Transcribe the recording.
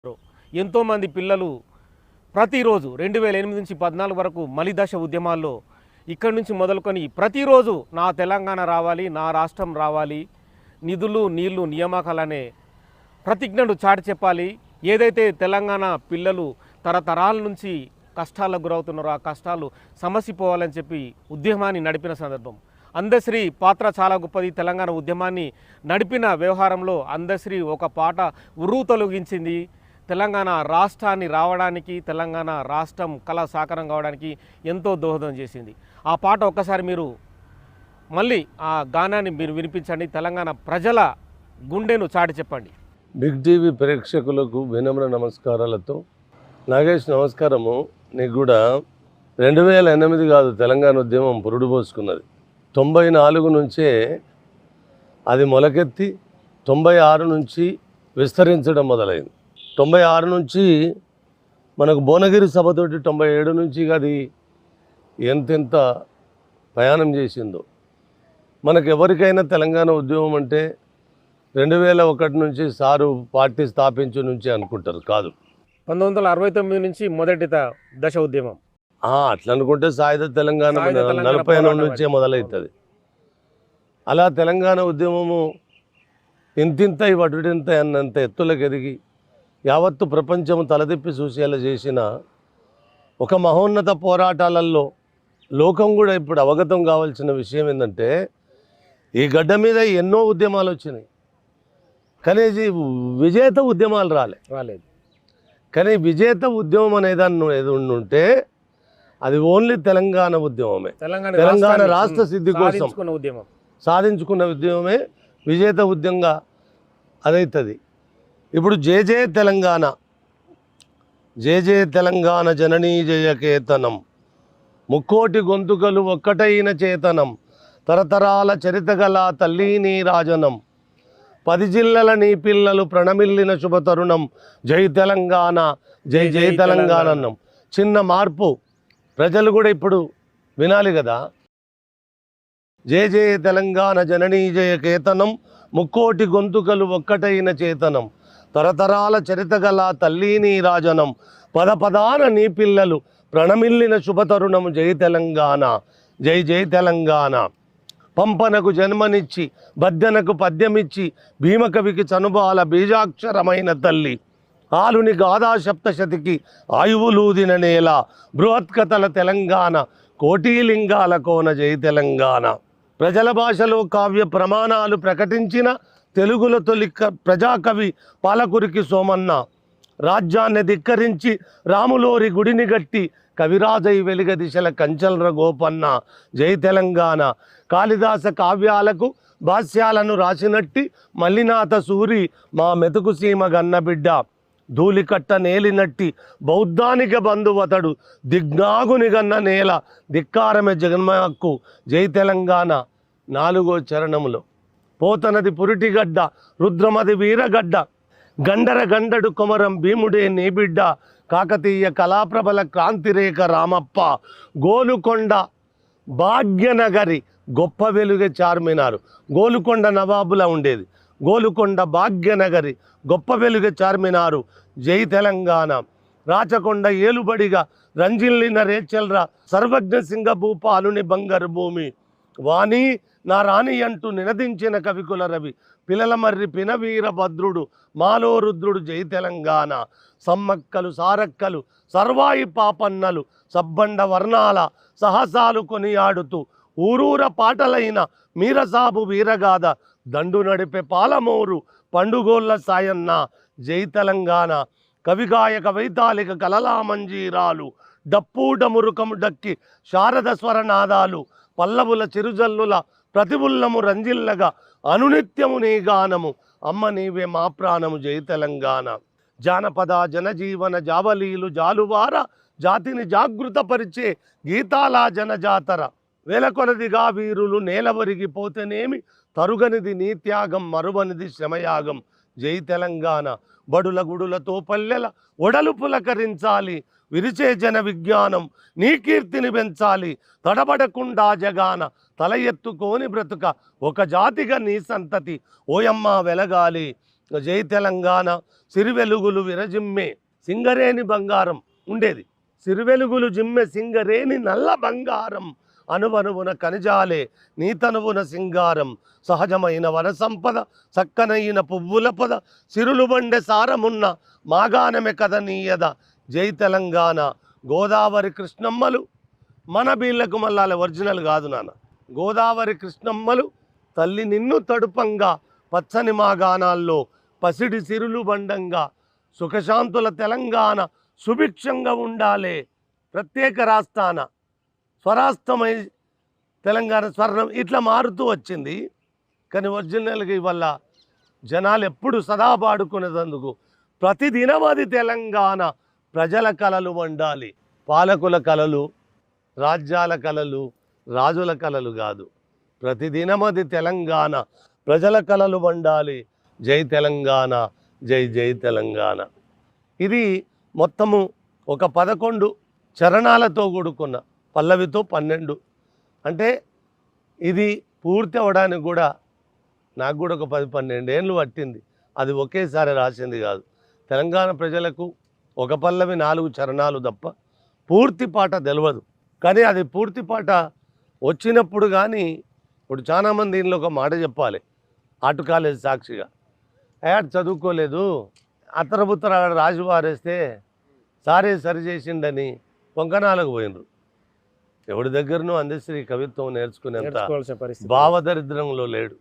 ఎంతోమంది పిల్లలు ప్రతిరోజు 2008 నుంచి 14 వరకు మలిదశ ఉద్యమాల్లో ఇక్కడి నుంచి మొదలుకొని ప్రతిరోజు నా తెలంగాణ రావాలి, నా రాష్ట్రం రావాలి, నిధులు నీళ్లు నియామకాలనే ప్రతిజ్ఞను చాటి చెప్పాలి. ఏదైతే తెలంగాణ పిల్లలు తరతరాల నుంచి కష్టాలకు గురవుతున్నారో ఆ కష్టాలు సమసిపోవాలని చెప్పి ఉద్యమాన్ని నడిపిన సందర్భం. అందశ్రీ పాత్ర చాలా గొప్పది. తెలంగాణ ఉద్యమాన్ని నడిపిన వ్యవహారంలో అందశ్రీ ఒక పాట ఉరువు తొలగించింది. తెలంగాణ రాష్ట్రాన్ని రావడానికి, తెలంగాణ రాష్ట్రం కళ సాకారం కావడానికి ఎంతో దోహదం చేసింది. ఆ పాట ఒక్కసారి మీరు మళ్ళీ ఆ గానాన్ని మీరు వినిపించండి. తెలంగాణ ప్రజల గుండెను చాటి చెప్పండి. బిగ్ టీవీ ప్రేక్షకులకు వినమ్ర నమస్కారాలతో. నాగేష్ నమస్కారము. నీకు కూడా 2008 కాదు తెలంగాణ ఉద్యమం పురుడు పోసుకున్నది. 94 నుంచే అది మొలకెత్తి 96 నుంచి విస్తరించడం మొదలైంది. 96 నుంచి మనకు భువనగిరి సభతోటి 97 నుంచి అది ఎంతెంత ప్రయాణం చేసిందో. మనకు ఎవరికైనా తెలంగాణ ఉద్యమం అంటే 2001 నుంచి సారు పార్టీ స్థాపించు నుంచి అనుకుంటారు, కాదు 1969 నుంచి మొదటి దశ ఉద్యమం. అట్లా అనుకుంటే సాయుధ తెలంగాణ 48 నుంచే మొదలవుతుంది. అలా తెలంగాణ ఉద్యమము ఇంతింత వటుడింత అన్నంత ఎత్తులకు ఎదిగి యావత్తు ప్రపంచం తలదిప్పి చూసేలా చేసిన ఒక మహోన్నత పోరాటాలలో లోకం కూడా ఇప్పుడు అవగతం కావాల్సిన విషయం ఏంటంటే, ఈ గడ్డ మీద ఎన్నో ఉద్యమాలు వచ్చినాయి, కానీ విజేత ఉద్యమాలు రాలేదు. కానీ విజేత ఉద్యమం అనేదాన్ని ఏది ఉంటే అది ఓన్లీ తెలంగాణ ఉద్యమమే. తెలంగాణ రాష్ట్ర సిద్ధి కోసం సాధించుకున్న ఉద్యమమే విజేత ఉద్యమంగా అదవుతుంది. ఇప్పుడు జయ జయ తెలంగాణ, జయ జయ తెలంగాణ జననీ జయకేతనం, ముక్కోటి గొంతుకలు ఒక్కటైన చేతనం, తరతరాల చరితగల తల్లి నీ రాజనం, 10 జిల్లల నీ పిల్లలు ప్రణమిల్లిన శుభతరుణం, జై తెలంగాణ జై జై తెలంగాణ అన్నం. చిన్న మార్పు ప్రజలు కూడా ఇప్పుడు వినాలి కదా. జయ జయ తెలంగాణ జననీ జయ కేతనం, ముక్కోటి గొంతుకలు ఒక్కటైన చేతనం, తరతరాల చరితగల తల్లి నీ రాజనం, పదపదాన నీ పిల్లలు ప్రణమిల్లిన శుభతరుణం, జై తెలంగాణ జై జై తెలంగాణ. పంపనకు జన్మనిచ్చి బద్దెనకు పద్యమిచ్చి భీమకవికి చనుబాల బీజాక్షరమైన తల్లి, ఆలుని గాథా సప్తశతికి ఆయువులూదిన నేల, బృహత్కథల తెలంగాణ కోటీలింగాల కోన, జై తెలంగాణ. ప్రజల భాషలో కావ్య ప్రమాణాలు ప్రకటించిన తెలుగుల తొలి ప్రజాకవి పాలకురికి సోమన్న, రాజ్యాన్ని ధిక్కరించి రాములోరి గుడిని గట్టి కవిరాజై వెలిగ దిశల కంచల్ర గోపన్న, జై తెలంగాణ. కాళిదాస కావ్యాలకు భాష్యాలను రాసినట్టి మల్లినాథ సూరి మా మెతుకు సీమ గన్నబిడ్డ, ధూళికట్ట నేలినట్టి బౌద్ధానిక బంధువతడు, దిగ్నాగుని గన్న నేల ధిక్కారమే జగన్మహక్కు, జై తెలంగాణ. 4వ చరణములో పోతనది పురిటిగడ్డ, రుద్రమది వీరగడ్డ, గండర గండడు కొమరం భీముడే నీ బిడ్డ, కాకతీయ కళాప్రబల క్రాంతిరేఖ రామప్ప, గోలుకొండ భాగ్యనగరి గొప్ప వెలుగ చార్మినారు. గోలుకొండ నవాబులా ఉండేది, గోలుకొండ భాగ్యనగరి గొప్ప వెలుగ చార్మినారు, జై తెలంగాణ. రాచకొండ ఏలుబడిగా రంజిల్లిన రేచల్ర, సర్వజ్ఞ సింగ భూపాలుని బంగారు భూమి, వాణి నా రాణి అంటూ నినదించిన కవికుల రవి, పిలల మర్రి పినవీర భద్రుడు మాలో రుద్రుడు, జై తెలంగాణ. సమ్మక్కలు సారక్కలు సర్వాయి పాపన్నలు సబ్బండ వర్ణాల సహసాలు కొనియాడుతూ ఊరూర పాటలైన మీరసాబు వీరగాథ, దండు నడిపే పాలమూరు పండుగోళ్ళ సాయన్న, జై తెలంగాణ. కవిగాయక వైతాళిక కలలా మంజీరాలు, డప్పుడమురుకము డక్కి శారద స్వరనాదాలు, పల్లవుల చిరుజల్లుల ప్రతిబుల్లము రంజిల్లగా అనునిత్యము నీ గానము, అమ్మ నీవే మా ప్రాణము, జై తెలంగాణ. జానపద జనజీవన జావలీలు జాలువార, జాతిని జాగృతపరిచే గీతాల జనజాతర, వేల కొలదిగా వీరులు నేలవరిగిపోతేనేమి, తరుగనిది నీ త్యాగం మరువనిది శ్రమయాగం, జై తెలంగాణ. బడుల గుడులతో పల్లెల ఒడలు పులకరించాలి, విరిచే జన విజ్ఞానం నీ కీర్తిని పెంచాలి, తడబడకుండా జగాన తల ఎత్తుకోని బ్రతుక ఒక జాతిగా నీ సంతతి ఓయమ్మ వెలగాలి, జై తెలంగాణ సిరివెలుగులు విరజిమ్మే సింగరేణి బంగారం ఉండేది. సిరివెలుగులు జిమ్మె సింగరేణి నల్ల బంగారం అనువనువున కనిజాలే నీతనువున సింగారం సహజమైన వన సంపద చక్కనైన పువ్వుల పద సిరులు బండె సారమున్న మాగానమె కథ నీయద జై తెలంగాణ గోదావరి కృష్ణమ్మలు మన బీళ్లకు మళ్ళీ ఒరిజినల్ కాదు నాన్న. గోదావరి కృష్ణమ్మలు తల్లి నిన్ను తడుపంగా పచ్చని మా గానాల్లో పసిడి సిరులు బండంగా సుఖశాంతుల తెలంగాణ సుభిక్షంగా ఉండాలే ప్రత్యేక రాష్ట్రాన స్వరాష్ట్రమై తెలంగాణ స్వర్ణం ఇట్లా మారుతూ వచ్చింది. కానీ ఒరిజినల్గా ఇవల్ల జనాలు ఎప్పుడు సదా పాడుకునేందుకు ప్రతిదినమది తెలంగాణ ప్రజల కలలు వండాలి. పాలకుల కలలు, రాజ్యాల కలలు, రాజుల కలలు కాదు. ప్రతిదినమది తెలంగాణ ప్రజల కలలు వండాలి. జై తెలంగాణ, జై జై తెలంగాణ. ఇది మొత్తము ఒక 11 చరణాలతో కూడుకున్న పల్లవితో 12. అంటే ఇది పూర్తి అవ్వడానికి కూడా నాకు కూడా ఒక 10-12 ఏళ్ళు పట్టింది. అది ఒకేసారి రాసింది కాదు. తెలంగాణ ప్రజలకు ఒక పల్లవి 4 చరణాలు తప్ప పూర్తి పాట తెలియదు. కానీ అది పూర్తి పాట వచ్చినప్పుడు కానీ ఇప్పుడు చాలామంది దీనిలో ఒక మాట చెప్పాలి. ఆర్ట్ కాలేజ్ సాక్షిగా యాడ్ చదువుకోలేదు, అత్తరబుత్తర రాజు వారేస్తే సారే సరి చేసిండని పొంకనాలకు పోయినరు. ఎవరి దగ్గరనూ అందశ్రీ కవిత్వం నేర్చుకునేంత భావదరిద్రంలో లేడు.